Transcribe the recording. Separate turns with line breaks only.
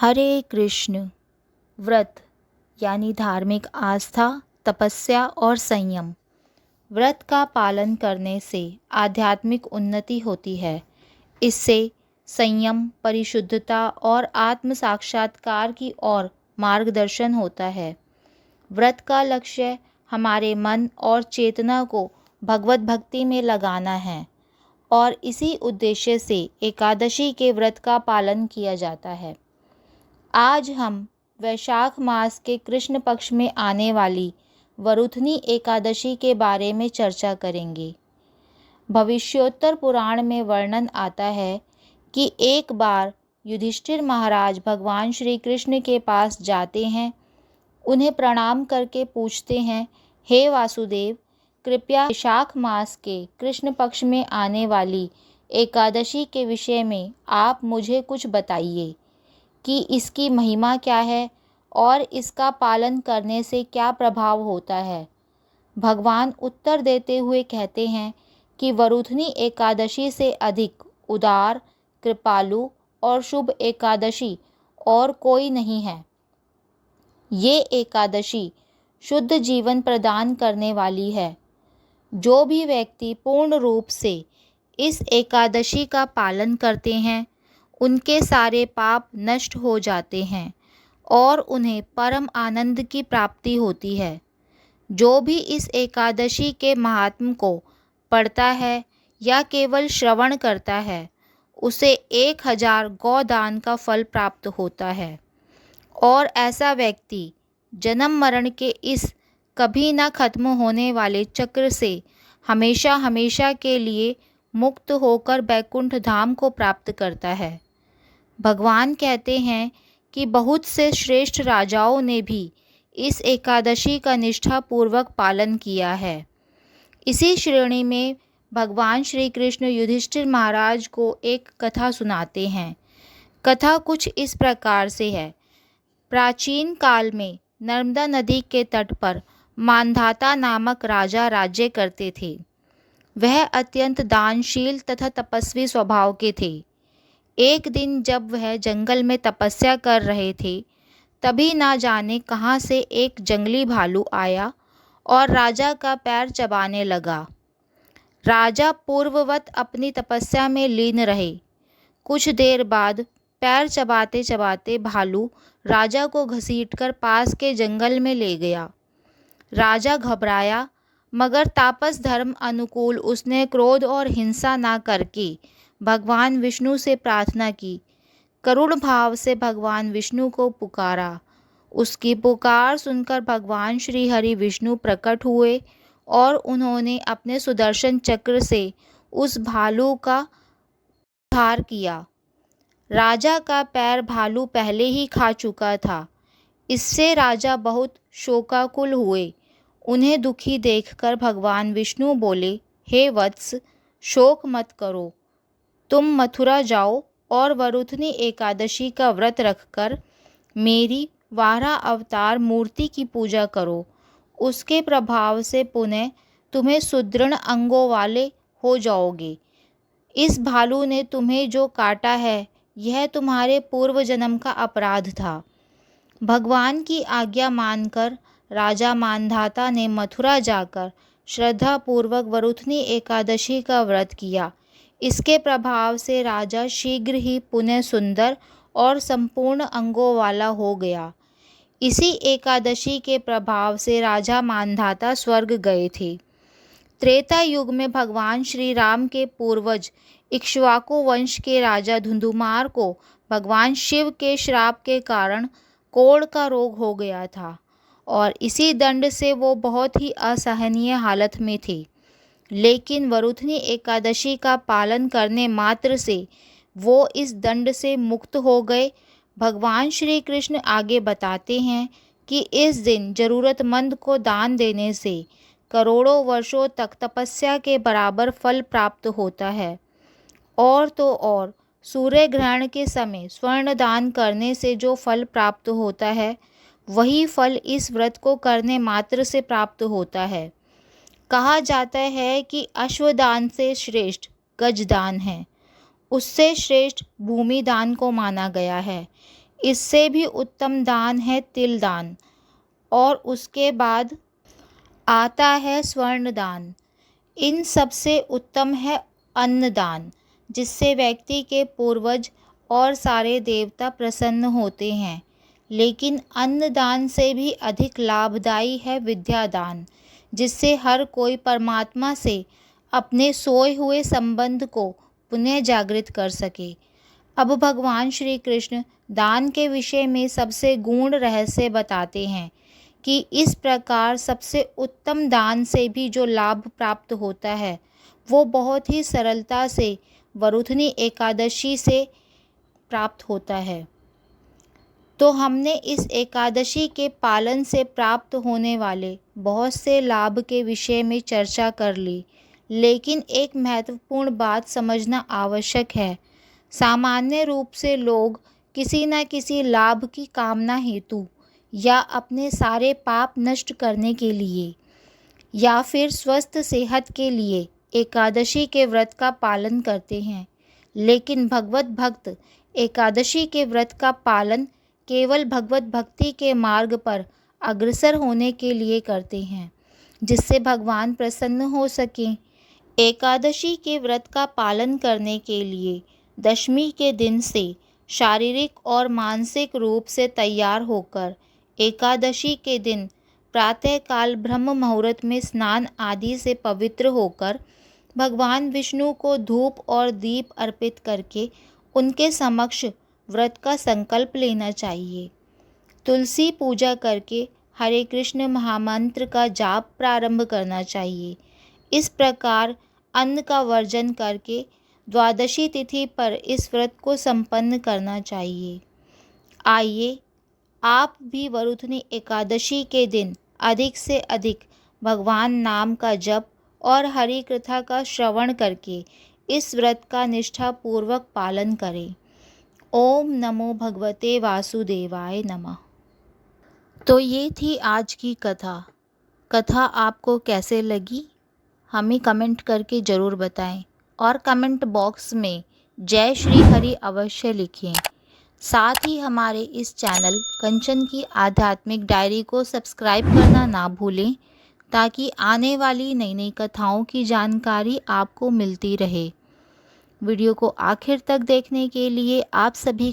हरे कृष्ण। व्रत यानी धार्मिक आस्था, तपस्या और संयम। व्रत का पालन करने से आध्यात्मिक उन्नति होती है। इससे संयम, परिशुद्धता और आत्म साक्षात्कार की ओर मार्गदर्शन होता है। व्रत का लक्ष्य हमारे मन और चेतना को भगवत भक्ति में लगाना है और इसी उद्देश्य से एकादशी के व्रत का पालन किया जाता है। आज हम वैशाख मास के कृष्ण पक्ष में आने वाली वरुथनी एकादशी के बारे में चर्चा करेंगे। भविष्योत्तर पुराण में वर्णन आता है कि एक बार युधिष्ठिर महाराज भगवान श्री कृष्ण के पास जाते हैं। उन्हें प्रणाम करके पूछते हैं, हे वासुदेव, कृपया वैशाख मास के कृष्ण पक्ष में आने वाली एकादशी के विषय में आप मुझे कुछ बताइए कि इसकी महिमा क्या है और इसका पालन करने से क्या प्रभाव होता है। भगवान उत्तर देते हुए कहते हैं कि वरुथनी एकादशी से अधिक उदार, कृपालु और शुभ एकादशी और कोई नहीं है। ये एकादशी शुद्ध जीवन प्रदान करने वाली है। जो भी व्यक्ति पूर्ण रूप से इस एकादशी का पालन करते हैं, उनके सारे पाप नष्ट हो जाते हैं और उन्हें परम आनंद की प्राप्ति होती है। जो भी इस एकादशी के महात्म को पढ़ता है या केवल श्रवण करता है, उसे 1000 गौदान का फल प्राप्त होता है और ऐसा व्यक्ति जन्म मरण के इस कभी न खत्म होने वाले चक्र से हमेशा हमेशा के लिए मुक्त होकर बैकुंठ धाम को प्राप्त करता है। भगवान कहते हैं कि बहुत से श्रेष्ठ राजाओं ने भी इस एकादशी का निष्ठापूर्वक पालन किया है। इसी श्रेणी में भगवान श्री कृष्ण युधिष्ठिर महाराज को एक कथा सुनाते हैं। कथा कुछ इस प्रकार से है। प्राचीन काल में नर्मदा नदी के तट पर मांधाता नामक राजा राज्य करते थे। वह अत्यंत दानशील तथा तपस्वी स्वभाव के थे। एक दिन जब वह जंगल में तपस्या कर रहे थे, तभी ना जाने कहाँ से एक जंगली भालू आया और राजा का पैर चबाने लगा। राजा पूर्ववत अपनी तपस्या में लीन रहे। कुछ देर बाद पैर चबाते चबाते भालू राजा को घसीटकर पास के जंगल में ले गया। राजा घबराया, मगर तापस धर्म अनुकूल उसने क्रोध और हिंसा ना करके भगवान विष्णु से प्रार्थना की। करुण भाव से भगवान विष्णु को पुकारा। उसकी पुकार सुनकर भगवान श्री हरि विष्णु प्रकट हुए और उन्होंने अपने सुदर्शन चक्र से उस भालू का उद्धार किया। राजा का पैर भालू पहले ही खा चुका था। इससे राजा बहुत शोकाकुल हुए। उन्हें दुखी देखकर भगवान विष्णु बोले, हे वत्स, शोक मत करो। तुम मथुरा जाओ और वरुथनी एकादशी का व्रत रखकर मेरी वाराह अवतार मूर्ति की पूजा करो। उसके प्रभाव से पुनः तुम्हें सुदृढ़ अंगों वाले हो जाओगे। इस भालू ने तुम्हें जो काटा है, यह तुम्हारे पूर्व जन्म का अपराध था। भगवान की आज्ञा मानकर राजा मांधाता ने मथुरा जाकर श्रद्धापूर्वक वरुथनी एकादशी का व्रत किया। इसके प्रभाव से राजा शीघ्र ही पुनः सुंदर और संपूर्ण अंगों वाला हो गया। इसी एकादशी के प्रभाव से राजा मांधाता स्वर्ग गए थे। त्रेता युग में भगवान श्री राम के पूर्वज इक्ष्वाकु वंश के राजा धुंधुमार को भगवान शिव के श्राप के कारण कोढ़ का रोग हो गया था और इसी दंड से वो बहुत ही असहनीय हालत में थे। लेकिन वरुथनी एकादशी का पालन करने मात्र से वो इस दंड से मुक्त हो गए। भगवान श्री कृष्ण आगे बताते हैं कि इस दिन जरूरतमंद को दान देने से करोड़ों वर्षों तक तपस्या के बराबर फल प्राप्त होता है। और तो और सूर्य ग्रहण के समय स्वर्ण दान करने से जो फल प्राप्त होता है, वही फल इस व्रत को करने मात्र से प्राप्त होता है। कहा जाता है कि अश्वदान से श्रेष्ठ गजदान है। उससे श्रेष्ठ भूमि दान को माना गया है। इससे भी उत्तम दान है तिल दान, और उसके बाद आता है स्वर्ण दान। इन सबसे उत्तम है अन्नदान, जिससे व्यक्ति के पूर्वज और सारे देवता प्रसन्न होते हैं। लेकिन अन्नदान से भी अधिक लाभदायी है विद्यादान, जिससे हर कोई परमात्मा से अपने सोए हुए संबंध को पुनः जागृत कर सके। अब भगवान श्री कृष्ण दान के विषय में सबसे गूढ़ रहस्य बताते हैं कि इस प्रकार सबसे उत्तम दान से भी जो लाभ प्राप्त होता है वो बहुत ही सरलता से वरुथनी एकादशी से प्राप्त होता है। तो हमने इस एकादशी के पालन से प्राप्त होने वाले बहुत से लाभ के विषय में चर्चा कर ली, लेकिन एक महत्वपूर्ण बात समझना आवश्यक है। सामान्य रूप से लोग किसी न किसी लाभ की कामना हेतु या अपने सारे पाप नष्ट करने के लिए या फिर स्वस्थ सेहत के लिए एकादशी के व्रत का पालन करते हैं। लेकिन भगवत भक्त एकादशी के व्रत का पालन केवल भगवत भक्ति के मार्ग पर अग्रसर होने के लिए करते हैं, जिससे भगवान प्रसन्न हो सकें। एकादशी के व्रत का पालन करने के लिए दशमी के दिन से शारीरिक और मानसिक रूप से तैयार होकर एकादशी के दिन प्रातःकाल ब्रह्म मुहूर्त में स्नान आदि से पवित्र होकर भगवान विष्णु को धूप और दीप अर्पित करके उनके समक्ष व्रत का संकल्प लेना चाहिए। तुलसी पूजा करके हरे कृष्ण महामंत्र का जाप प्रारंभ करना चाहिए। इस प्रकार अन्न का वर्जन करके द्वादशी तिथि पर इस व्रत को संपन्न करना चाहिए। आइए आप भी वरुथनी एकादशी के दिन अधिक से अधिक भगवान नाम का जप और हरि कथा का श्रवण करके इस व्रत का निष्ठापूर्वक पालन करें। ओम नमो भगवते वासुदेवाय नमः। तो ये थी आज की कथा आपको कैसे लगी हमें कमेंट करके ज़रूर बताएं, और कमेंट बॉक्स में जय श्री हरि अवश्य लिखें। साथ ही हमारे इस चैनल कंचन की आध्यात्मिक डायरी को सब्सक्राइब करना ना भूलें, ताकि आने वाली नई नई कथाओं की जानकारी आपको मिलती रहे। वीडियो को आखिर तक देखने के लिए आप सभी